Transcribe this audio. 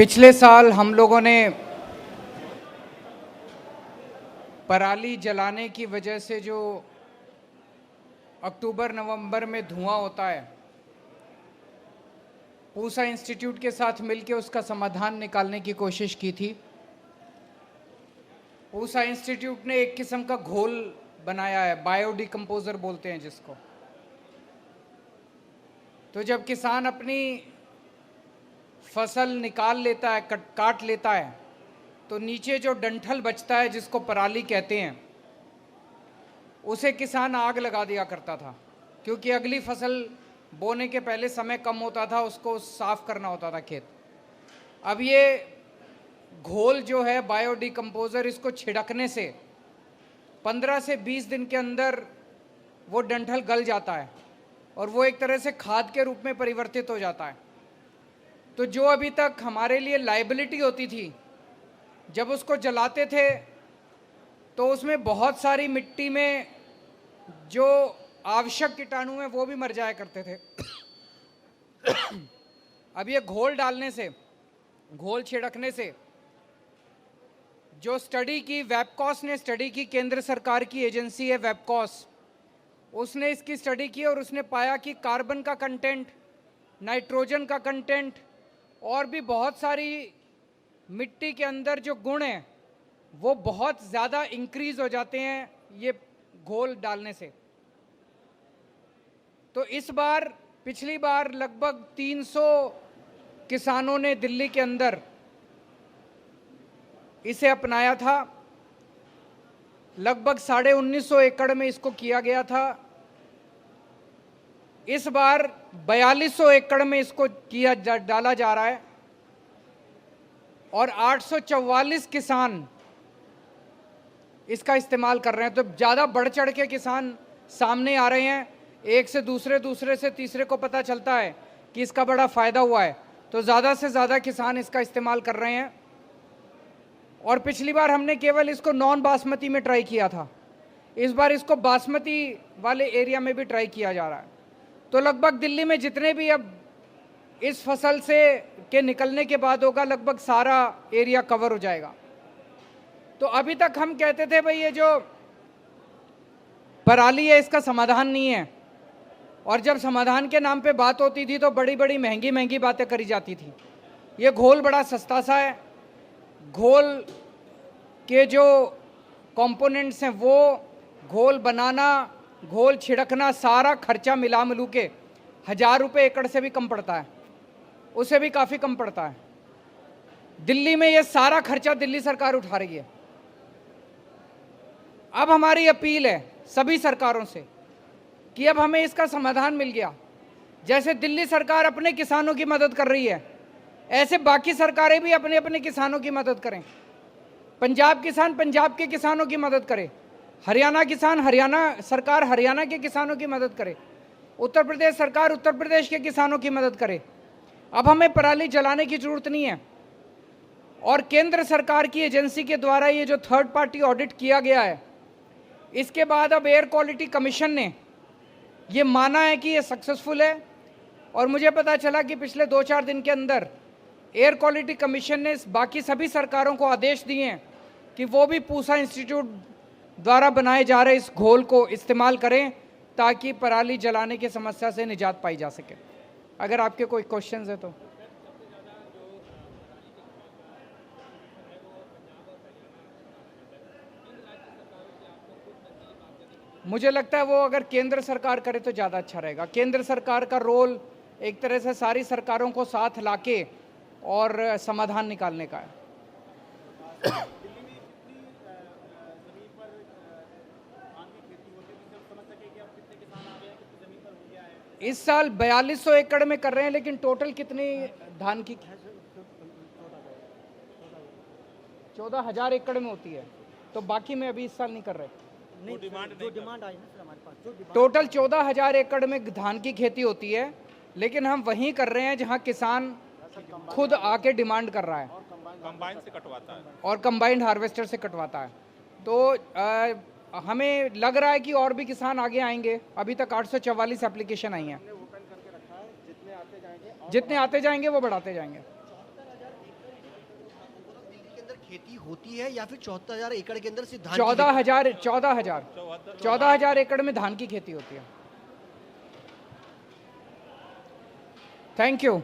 पिछले साल हम लोगों ने पराली जलाने की वजह से जो अक्टूबर नवंबर में धुआं होता है, पूसा इंस्टीट्यूट के साथ मिलकर उसका समाधान निकालने की कोशिश की थी। पूसा इंस्टीट्यूट ने एक किस्म का घोल बनाया है, बायोडिकम्पोजर बोलते हैं जिसको। तो जब किसान अपनी फसल निकाल लेता है, काट लेता है, तो नीचे जो डंठल बचता है जिसको पराली कहते हैं, उसे किसान आग लगा दिया करता था, क्योंकि अगली फसल बोने के पहले समय कम होता था, उसको साफ करना होता था खेत। अब ये घोल जो है बायोडिकम्पोजर, इसको छिड़कने से 15 से 20 दिन के अंदर वो डंठल गल जाता है और वो एक तरह से खाद के रूप में परिवर्तित हो जाता है। तो जो अभी तक हमारे लिए लायबिलिटी होती थी, जब उसको जलाते थे तो उसमें बहुत सारी मिट्टी में जो आवश्यक कीटाणु हैं वो भी मर जाया करते थे। अब ये घोल डालने से, घोल छिड़कने से, जो स्टडी की वेबकॉस ने स्टडी की, केंद्र सरकार की एजेंसी है वेबकॉस, उसने इसकी स्टडी की और उसने पाया कि कार्बन का कंटेंट, नाइट्रोजन का कंटेंट और भी बहुत सारी मिट्टी के अंदर जो गुण हैं वो बहुत ज़्यादा इंक्रीज हो जाते हैं ये घोल डालने से। तो इस बार, पिछली बार लगभग 300 किसानों ने दिल्ली के अंदर इसे अपनाया था। लगभग 1950 एकड़ में इसको किया गया था। इस बार 4200 एकड़ में इसको डाला जा रहा है और 844 किसान इसका इस्तेमाल कर रहे हैं। तो ज़्यादा बढ़ चढ़ के किसान सामने आ रहे हैं, एक से दूसरे, दूसरे से तीसरे को पता चलता है कि इसका बड़ा फ़ायदा हुआ है, तो ज़्यादा से ज़्यादा किसान इसका इस्तेमाल कर रहे हैं। और पिछली बार हमने केवल इसको नॉन बासमती में ट्राई किया था, इस बार इसको बासमती वाले एरिया में भी ट्राई किया जा रहा है। तो लगभग दिल्ली में जितने भी अब इस फसल से के निकलने के बाद होगा, लगभग सारा एरिया कवर हो जाएगा। तो अभी तक हम कहते थे भाई ये जो पराली है इसका समाधान नहीं है, और जब समाधान के नाम पे बात होती थी तो बड़ी बड़ी महंगी महंगी बातें करी जाती थी। ये घोल बड़ा सस्ता सा है, घोल के जो कंपोनेंट्स हैं वो घोल बनाना, घोल छिड़कना, सारा खर्चा मिला मिलू के 1000 रुपये एकड़ से भी कम पड़ता है, उसे भी काफ़ी कम पड़ता है। दिल्ली में ये सारा खर्चा दिल्ली सरकार उठा रही है। अब हमारी अपील है सभी सरकारों से कि अब हमें इसका समाधान मिल गया। जैसे दिल्ली सरकार अपने किसानों की मदद कर रही है, ऐसे बाकी सरकारें भी अपने अपने किसानों की मदद करें। पंजाब किसान पंजाब के किसानों की मदद करे, हरियाणा किसान हरियाणा सरकार हरियाणा के किसानों की मदद करे, उत्तर प्रदेश सरकार उत्तर प्रदेश के किसानों की मदद करे। अब हमें पराली जलाने की ज़रूरत नहीं है। और केंद्र सरकार की एजेंसी के द्वारा ये जो थर्ड पार्टी ऑडिट किया गया है, इसके बाद अब एयर क्वालिटी कमीशन ने ये माना है कि ये सक्सेसफुल है। और मुझे पता चला कि पिछले 2-4 दिन के अंदर एयर क्वालिटी कमीशन ने बाकी सभी सरकारों को आदेश दिए हैं कि वो भी पूसा इंस्टीट्यूट द्वारा बनाए जा रहे इस घोल को इस्तेमाल करें, ताकि पराली जलाने की समस्या से निजात पाई जा सके। अगर आपके कोई क्वेश्चंस है तो। मुझे लगता है वो अगर केंद्र सरकार करे तो ज़्यादा अच्छा रहेगा। केंद्र सरकार का रोल एक तरह से सारी सरकारों को साथ लाके और समाधान निकालने का है। इस साल 4200 एकड़ में कर रहे हैं, लेकिन टोटल कितनी धान की 14,000 एकड़ में होती है, तो बाकी में अभी इस साल नहीं कर रहे। जो डिमांड आई ना सर हमारे पास, जो टोटल 14,000 एकड़ में धान की खेती होती है, लेकिन हम वहीं कर रहे हैं जहां किसान खुद आके डिमांड कर रहा है कंबाइन से कटवाता है और कंबाइंड हार्वेस्टर से कटवाता है। तो हमें लग रहा है कि और भी किसान आगे आएंगे। अभी तक 844 एप्लीकेशन आई हैं, जितने आते जाएंगे वो बढ़ाते जाएंगे। खेती होती है या फिर 74,000 एकड़ के अंदर सिर्फ धान की 14,000 एकड़ में धान की खेती होती है। Thank you.